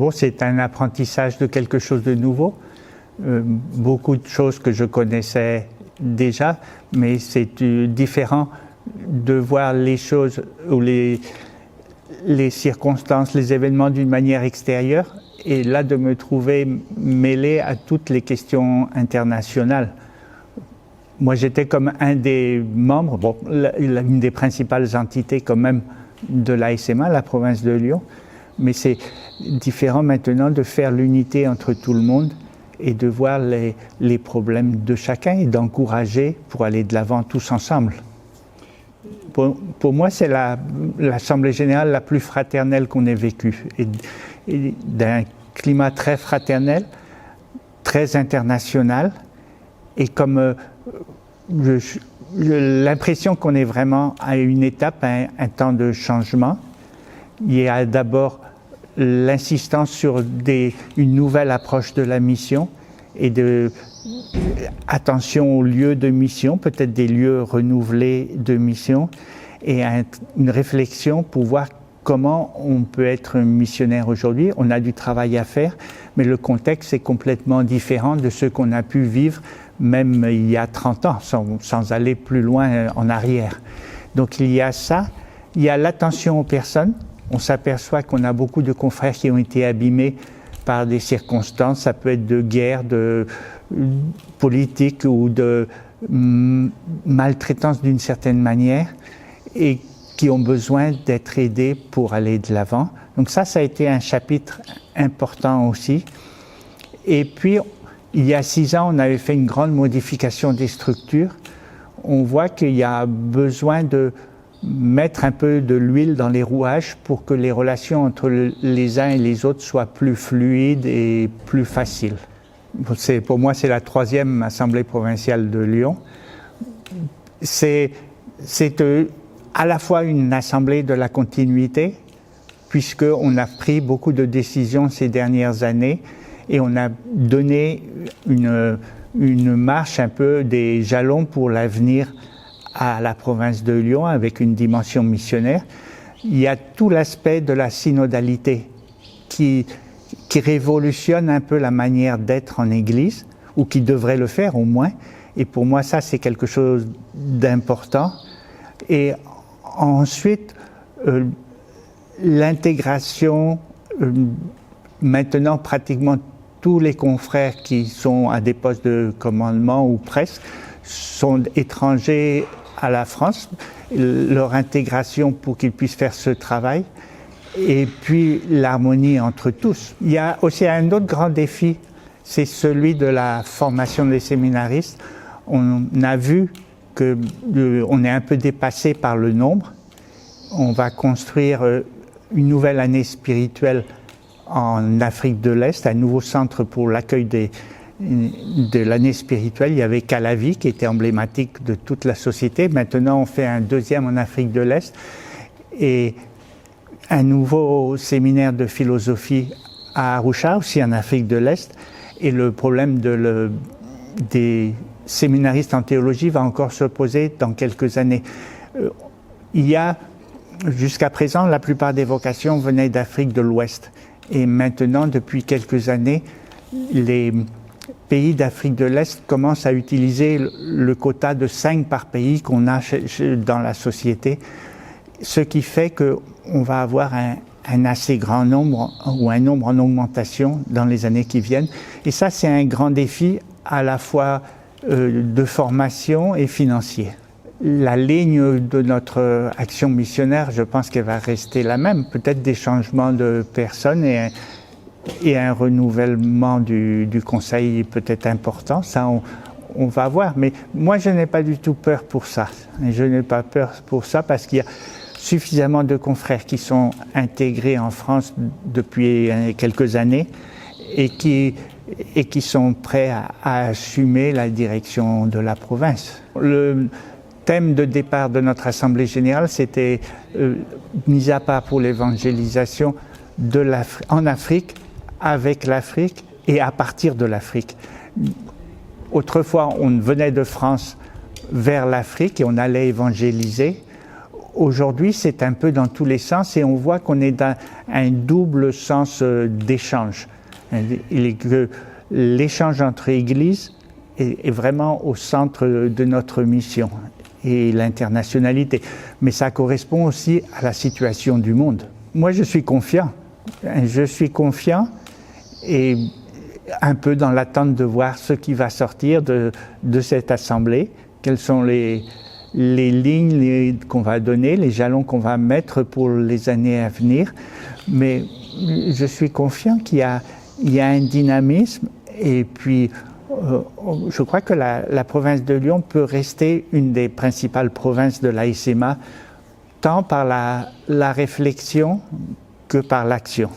Bon, c'est un apprentissage de quelque chose de nouveau. Beaucoup de choses que je connaissais déjà, mais c'est différent de voir les choses ou les circonstances, les événements d'une manière extérieure, et là de me trouver mêlé à toutes les questions internationales. Moi, j'étais comme un des membres, bon, une des principales entités quand même de l'ASMA, la province de Lyon, mais c'est différent maintenant de faire l'unité entre tout le monde et de voir les problèmes de chacun et d'encourager pour aller de l'avant tous ensemble. Pour moi, c'est l'Assemblée générale la plus fraternelle qu'on ait vécue, et d'un climat très fraternel, très international, et comme l'impression qu'on est vraiment à une étape, à un temps de changement. Il y a d'abord l'insistance sur une nouvelle approche de la mission et attention aux lieux de mission, peut-être des lieux renouvelés de mission, et une réflexion pour voir comment on peut être missionnaire aujourd'hui. On a du travail à faire, mais le contexte est complètement différent de ce qu'on a pu vivre même il y a 30 ans, sans aller plus loin en arrière. Donc il y a ça, il y a l'attention aux personnes. On s'aperçoit qu'on a beaucoup de confrères qui ont été abîmés par des circonstances, ça peut être de guerre, de politique ou de maltraitance d'une certaine manière, et qui ont besoin d'être aidés pour aller de l'avant. Donc ça a été un chapitre important aussi. Et puis, il y a 6 ans, on avait fait une grande modification des structures. On voit qu'il y a besoin de mettre un peu de l'huile dans les rouages pour que les relations entre les uns et les autres soient plus fluides et plus faciles. Pour moi, c'est la 3e Assemblée provinciale de Lyon. C'est à la fois une assemblée de la continuité, puisqu'on a pris beaucoup de décisions ces dernières années et on a donné une marche, un peu des jalons pour l'avenir à la province de Lyon avec une dimension missionnaire. Il y a tout l'aspect de la synodalité qui révolutionne un peu la manière d'être en Église, ou qui devrait le faire au moins. Et pour moi, ça, c'est quelque chose d'important. Et ensuite, l'intégration, maintenant pratiquement tous les confrères qui sont à des postes de commandement ou presque sont étrangers à la France, leur intégration pour qu'ils puissent faire ce travail, et puis l'harmonie entre tous. Il y a aussi un autre grand défi, c'est celui de la formation des séminaristes. On a vu qu'on est un peu dépassé par le nombre. On va construire une nouvelle année spirituelle en Afrique de l'Est, un nouveau centre pour l'accueil de l'année spirituelle. Il y avait Calavi qui était emblématique de toute la société. Maintenant, on fait un 2e en Afrique de l'Est et un nouveau séminaire de philosophie à Arusha, aussi en Afrique de l'Est. Et le problème des séminaristes en théologie va encore se poser dans quelques années. Il y a, jusqu'à présent, la plupart des vocations venaient d'Afrique de l'Ouest. Et maintenant, depuis quelques années, les pays d'Afrique de l'Est commencent à utiliser le quota de 5 par pays qu'on a dans la société, ce qui fait qu'on va avoir un assez grand nombre, ou un nombre en augmentation dans les années qui viennent. Et ça, c'est un grand défi à la fois de formation et financier. La ligne de notre action missionnaire, je pense qu'elle va rester la même. Peut-être des changements de personnes et un renouvellement du conseil peut-être important. Ça, on va voir. Mais moi, je n'ai pas du tout peur pour ça. Et je n'ai pas peur pour ça parce qu'il y a suffisamment de confrères qui sont intégrés en France depuis quelques années et qui sont prêts à assumer la direction de la province. Le thème de départ de notre Assemblée générale, c'était mis à part pour l'évangélisation en Afrique, avec l'Afrique et à partir de l'Afrique. Autrefois, on venait de France vers l'Afrique et on allait évangéliser. aujourd'hui, c'est un peu dans tous les sens et on voit qu'on est dans un double sens d'échange. L'échange entre églises est vraiment au centre de notre mission et l'internationalité. Mais ça correspond aussi à la situation du monde. Moi, je suis confiant. Je suis confiant et un peu dans l'attente de voir ce qui va sortir de cette assemblée, quelles sont les lignes qu'on va donner, les jalons qu'on va mettre pour les années à venir. Mais je suis confiant qu'il y a un dynamisme et puis je crois que la province de Lyon peut rester une des principales provinces de l'ASMA, tant par la réflexion que par l'action.